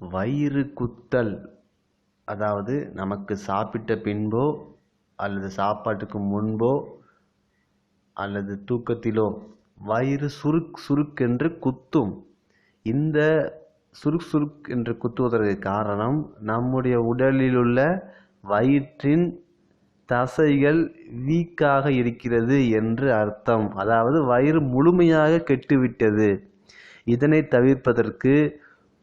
வயிறு குத்தல், அதாவது நமக்கு சாப்பிட்ட பின்போ அல்லது சாப்பாட்டுக்கு முன்போ அல்லது தூக்கத்திலோ வயிறு சுருக்கென்று குத்தும். இந்த சுருக் என்று குத்துவதற்கு காரணம் நம்முடைய உடலிலுள்ள வயிற்றின் தசைகள் வீக்காக இருக்கிறது என்று அர்த்தம். அதாவது வயிறு முழுமையாக கெட்டுவிட்டது. இதனை தவிர்ப்பதற்கு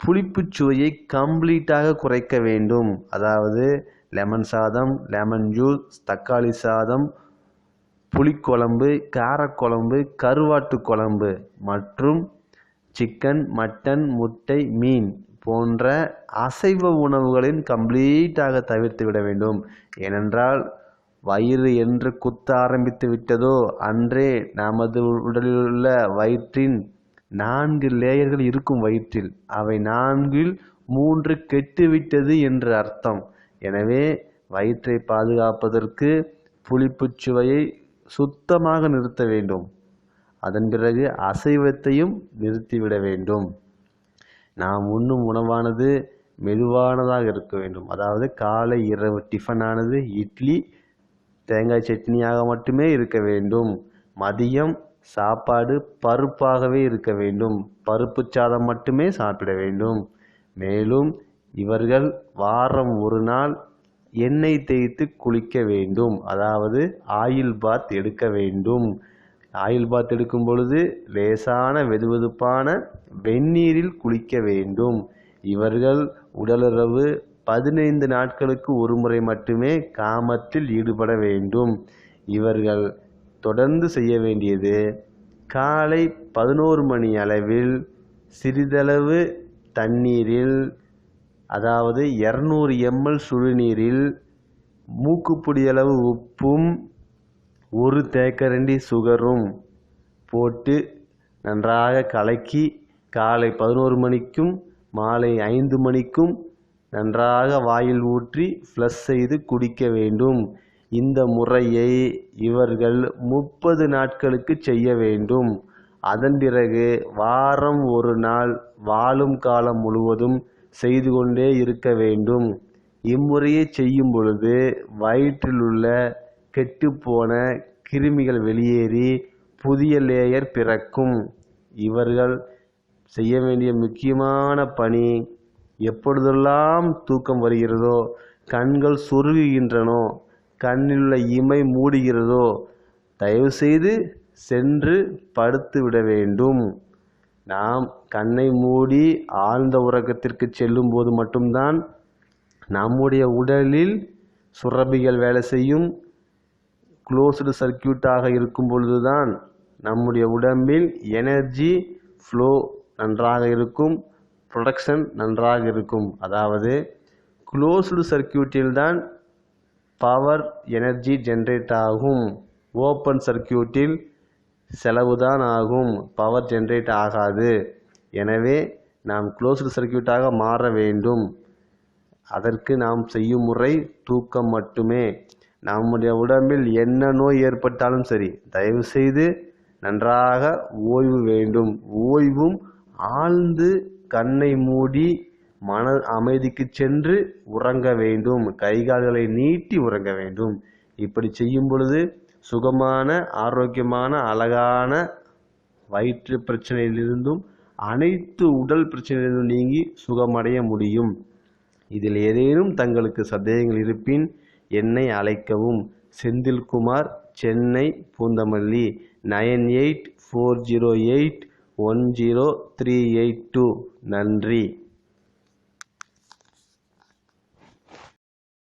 புளிப்புச் சுவையை கம்ப்ளீட்டாக குறைக்க வேண்டும். அதாவது லெமன் சாதம், லெமன் ஜூஸ், தக்காளி சாதம், புளிக்குழம்பு, காரக்குழம்பு, கருவாட்டு குழம்பு மற்றும் சிக்கன், மட்டன், முட்டை, மீன் போன்ற அசைவ உணவுகளின் கம்ப்ளீட்டாக தவிர்த்து விட வேண்டும். ஏனென்றால் வயிறு என்று குத்த ஆரம்பித்து விட்டதோ அன்றே நமது உடலிலுள்ள வயிற்றின் 4 லேயர்கள் இருக்கும். வயிற்றில் அவை 4ல் 3 கெட்டுவிட்டது என்று அர்த்தம். எனவே வயிற்றை பாதுகாப்பதற்கு புளிப்புச் சுவையை சுத்தமாக நிறுத்த வேண்டும். அதன் பிறகு அசைவத்தையும் நிறுத்திவிட வேண்டும். நாம் உண்ணும் உணவானது மெதுவானதாக இருக்க வேண்டும். அதாவது காலை இரவு டிஃபனானது இட்லி தேங்காய் சட்னியாக மட்டுமே இருக்க வேண்டும். மதியம் சாப்பாடு பருப்பாகவே இருக்க வேண்டும். பருப்பு சாதம் மட்டுமே சாப்பிட வேண்டும். மேலும் இவர்கள் வாரம் ஒரு நாள் எண்ணெய் தேய்த்து குளிக்க வேண்டும். அதாவது ஆயில் பாத் எடுக்க வேண்டும். ஆயில் பாத் எடுக்கும் பொழுது லேசான வெதுவெதுப்பான வெந்நீரில் குளிக்க வேண்டும். இவர்கள் உடலுறவு 15 நாட்களுக்கு ஒரு முறை மட்டுமே காமத்தில் ஈடுபட வேண்டும். இவர்கள் தொடர்ந்து செய்ய வேண்டியது காலை 11 மணி அளவில் சிறிதளவு தண்ணீரில், அதாவது 200 ml சுடுநீரில் மூக்குப்பொடி அளவு உப்பும் 1 தேக்கரண்டி சுகரும் போட்டு நன்றாக கலக்கி காலை 11 மணிக்கும் மாலை 5 மணிக்கும் நன்றாக வாயில் ஊற்றி ஃப்ளஷ் செய்து குடிக்க வேண்டும். இந்த முறையை இவர்கள் 30 நாட்களுக்கு செய்ய வேண்டும். அதன் பிறகு வாரம் ஒரு நாள் வாழும் காலம் முழுவதும் செய்து கொண்டே இருக்க வேண்டும். இம்முறையை செய்யும் பொழுது வயிற்றில் உள்ள கெட்டுப்போன கிருமிகள் வெளியேறி புதிய லேயர் பிறக்கும். இவர்கள் செய்ய வேண்டிய முக்கியமான பணி, எப்பொழுதெல்லாம் தூக்கம் வருகிறதோ, கண்கள் சொருகுகின்றனோ, கண்ணிலுள்ள இமை மூடுகிறதோ, தயவுசெய்து சென்று படுத்து விட வேண்டும். நாம் கண்ணை மூடி ஆழ்ந்த உறக்கத்திற்கு செல்லும் போது மட்டும்தான் நம்முடைய உடலில் சுரப்பிகள் வேலை செய்யும். க்ளோஸ்டு சர்க்கியூட்டாக இருக்கும் பொழுதுதான் நம்முடைய உடம்பில் எனர்ஜி ஃப்ளோ நன்றாக இருக்கும், ப்ரொடக்ஷன் நன்றாக இருக்கும். அதாவது க்ளோஸ்டு சர்க்கியூட்டில் தான் பவர் எனர்ஜி ஜென்ரேட் ஆகும். ஓப்பன் சர்க்கியூட்டில் செலவுதான் ஆகும், பவர் ஜென்ரேட் ஆகாது. எனவே நாம் க்ளோஸ்டு சர்க்கியூட்டாக மாற வேண்டும். அதற்கு நாம் செய்யும் முறை தூக்கம் மட்டுமே. நம்முடைய உடம்பில் என்ன நோய் ஏற்பட்டாலும் சரி, தயவுசெய்து நன்றாக ஓய்வு வேண்டும். ஓய்வும் ஆழ்ந்து கண்ணை மூடி மன அமைதிக்கு சென்று உறங்க வேண்டும். கைகால்களை நீட்டி உறங்க வேண்டும். இப்படி செய்யும் பொழுது சுகமான, ஆரோக்கியமான, அழகான வயிற்று பிரச்சனையிலிருந்தும் அனைத்து உடல் பிரச்சனையிலிருந்தும் நீங்கி சுகமடைய முடியும். இதில் ஏதேனும் தங்களுக்கு சந்தேகங்கள் இருப்பின் என்னை அழைக்கவும். செந்தில்குமார், சென்னை, பூந்தமல்லி, 9840810382. நன்றி.